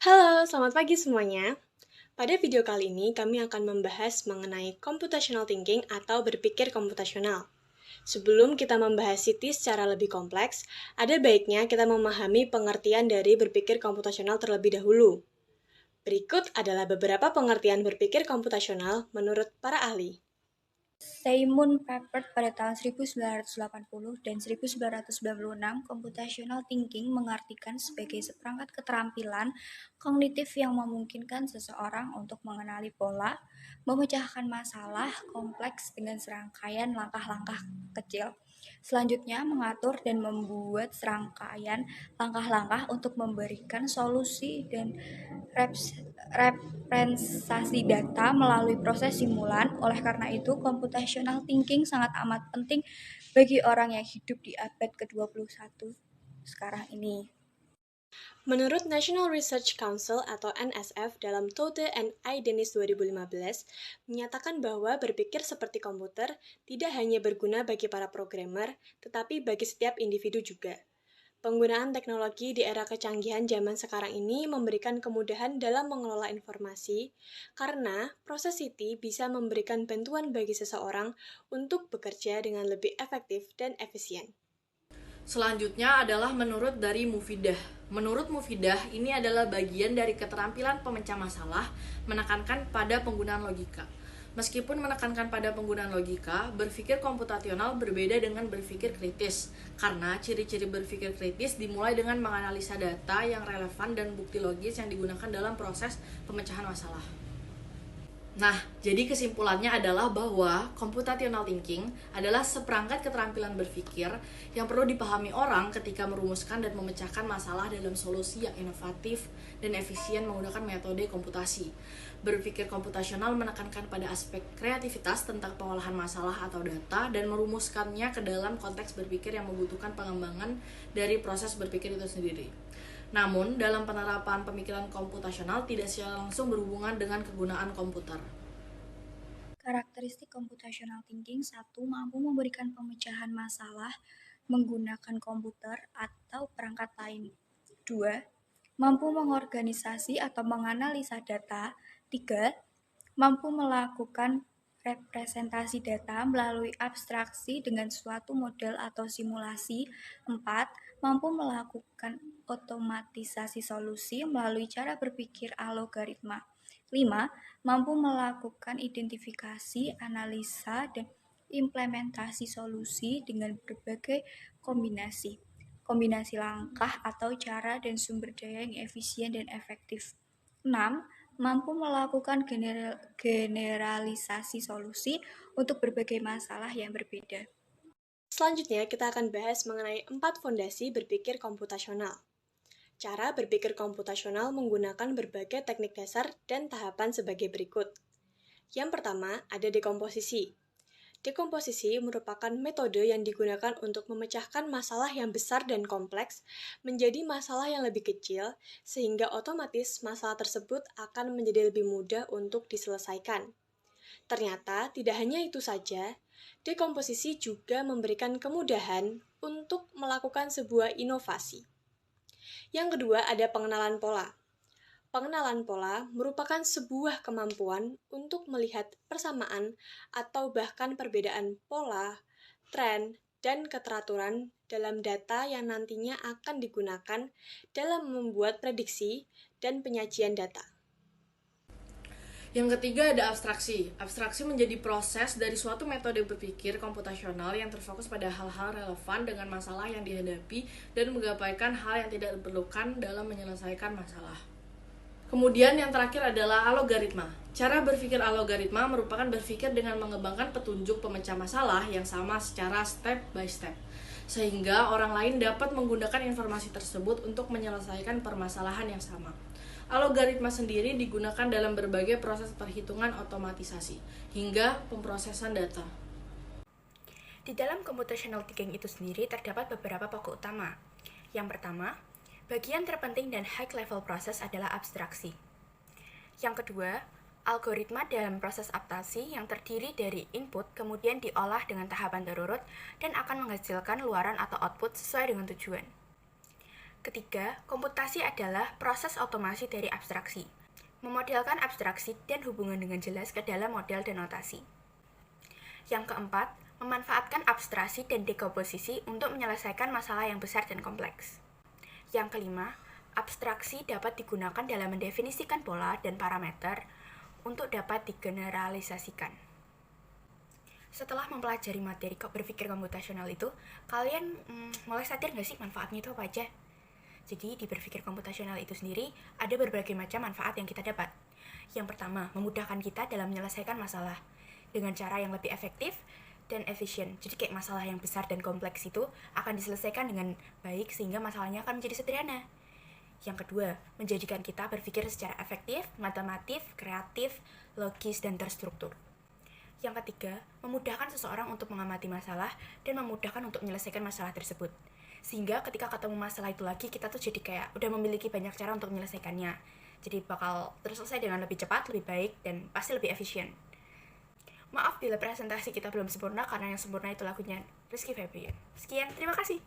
Halo, selamat pagi semuanya. Pada video kali ini, kami akan membahas mengenai computational thinking atau berpikir komputasional. Sebelum kita membahas CT secara lebih kompleks, ada baiknya kita memahami pengertian dari berpikir komputasional terlebih dahulu. Berikut adalah beberapa pengertian berpikir komputasional menurut para ahli. Simon Papert pada tahun 1980 dan 1996, computational thinking mengartikan sebagai seperangkat keterampilan kognitif yang memungkinkan seseorang untuk mengenali pola, memecahkan masalah kompleks dengan serangkaian langkah-langkah kecil. Selanjutnya, mengatur dan membuat serangkaian langkah-langkah untuk memberikan solusi dan representasi data melalui proses simulan. Oleh karena itu, computational thinking sangat amat penting bagi orang yang hidup di abad ke-21 sekarang ini. Menurut National Research Council atau NSF dalam Tode and I Dennis 2015, menyatakan bahwa berpikir seperti komputer tidak hanya berguna bagi para programmer, tetapi bagi setiap individu juga. Penggunaan teknologi di era kecanggihan zaman sekarang ini memberikan kemudahan dalam mengelola informasi, karena proses IT bisa memberikan bantuan bagi seseorang untuk bekerja dengan lebih efektif dan efisien. Selanjutnya adalah menurut dari Mufidah. Menurut Mufidah, ini adalah bagian dari keterampilan pemecah masalah menekankan pada penggunaan logika. Meskipun menekankan pada penggunaan logika, berpikir komputasional berbeda dengan berpikir kritis. Karena ciri-ciri berpikir kritis dimulai dengan menganalisa data yang relevan dan bukti logis yang digunakan dalam proses pemecahan masalah. Nah, jadi kesimpulannya adalah bahwa computational thinking adalah seperangkat keterampilan berpikir yang perlu dipahami orang ketika merumuskan dan memecahkan masalah dalam solusi yang inovatif dan efisien menggunakan metode komputasi. Berpikir komputasional menekankan pada aspek kreativitas tentang pengolahan masalah atau data dan merumuskannya ke dalam konteks berpikir yang membutuhkan pengembangan dari proses berpikir itu sendiri. Namun, dalam penerapan pemikiran komputasional tidak secara langsung berhubungan dengan kegunaan komputer. Karakteristik computational thinking: 1. Mampu memberikan pemecahan masalah menggunakan komputer atau perangkat lain. 2. Mampu mengorganisasi atau menganalisa data. 3. Mampu melakukan representasi data melalui abstraksi dengan suatu model atau simulasi. 4. Mampu melakukan otomatisasi solusi melalui cara berpikir algoritma. 5. Mampu melakukan identifikasi, analisa, dan implementasi solusi dengan berbagai kombinasi langkah atau cara dan sumber daya yang efisien dan efektif. 6. Mampu melakukan generalisasi solusi untuk berbagai masalah yang berbeda. Selanjutnya, kita akan bahas mengenai 4 fondasi berpikir komputasional. Cara berpikir komputasional menggunakan berbagai teknik dasar dan tahapan sebagai berikut. Yang pertama, ada dekomposisi. Dekomposisi merupakan metode yang digunakan untuk memecahkan masalah yang besar dan kompleks menjadi masalah yang lebih kecil, sehingga otomatis masalah tersebut akan menjadi lebih mudah untuk diselesaikan. Ternyata, tidak hanya itu saja, dekomposisi juga memberikan kemudahan untuk melakukan sebuah inovasi. Yang kedua, ada pengenalan pola. Pengenalan pola merupakan sebuah kemampuan untuk melihat persamaan atau bahkan perbedaan pola, tren, dan keteraturan dalam data yang nantinya akan digunakan dalam membuat prediksi dan penyajian data. Yang ketiga ada abstraksi. Abstraksi menjadi proses dari suatu metode berpikir komputasional yang terfokus pada hal-hal relevan dengan masalah yang dihadapi dan menggabaikan hal yang tidak diperlukan dalam menyelesaikan masalah. Kemudian yang terakhir adalah algoritma. Cara berpikir algoritma merupakan berpikir dengan mengembangkan petunjuk pemecah masalah yang sama secara step by step, sehingga orang lain dapat menggunakan informasi tersebut untuk menyelesaikan permasalahan yang sama. Algoritma sendiri digunakan dalam berbagai proses perhitungan otomatisasi, hingga pemrosesan data. Di dalam computational thinking itu sendiri terdapat beberapa pokok utama. Yang pertama, bagian terpenting dan high-level proses adalah abstraksi. Yang kedua, algoritma dalam proses adaptasi yang terdiri dari input kemudian diolah dengan tahapan terurut dan akan menghasilkan luaran atau output sesuai dengan tujuan. Ketiga, komputasi adalah proses otomasi dari abstraksi. Memodelkan abstraksi dan hubungan dengan jelas ke dalam model dan notasi. Yang keempat, memanfaatkan abstraksi dan dekomposisi untuk menyelesaikan masalah yang besar dan kompleks. Yang kelima, abstraksi dapat digunakan dalam mendefinisikan pola dan parameter untuk dapat digeneralisasikan. Setelah mempelajari materi berpikir komputasional itu, kalian mulai sadar nggak sih manfaatnya itu apa aja? Jadi di berpikir komputasional itu sendiri ada berbagai macam manfaat yang kita dapat. Yang pertama, memudahkan kita dalam menyelesaikan masalah dengan cara yang lebih efektif dan efisien. Jadi kayak masalah yang besar dan kompleks itu akan diselesaikan dengan baik sehingga masalahnya akan menjadi sederhana. Yang kedua, menjadikan kita berpikir secara efektif, matematif, kreatif, logis, dan terstruktur. Yang ketiga, memudahkan seseorang untuk mengamati masalah dan memudahkan untuk menyelesaikan masalah tersebut. Sehingga ketika ketemu masalah itu lagi, kita tuh jadi kayak udah memiliki banyak cara untuk menyelesaikannya. Jadi bakal terselesai dengan lebih cepat, lebih baik, dan pasti lebih efisien. Maaf bila presentasi kita belum sempurna, karena yang sempurna itu lagunya Rizky Febrian. Sekian, terima kasih.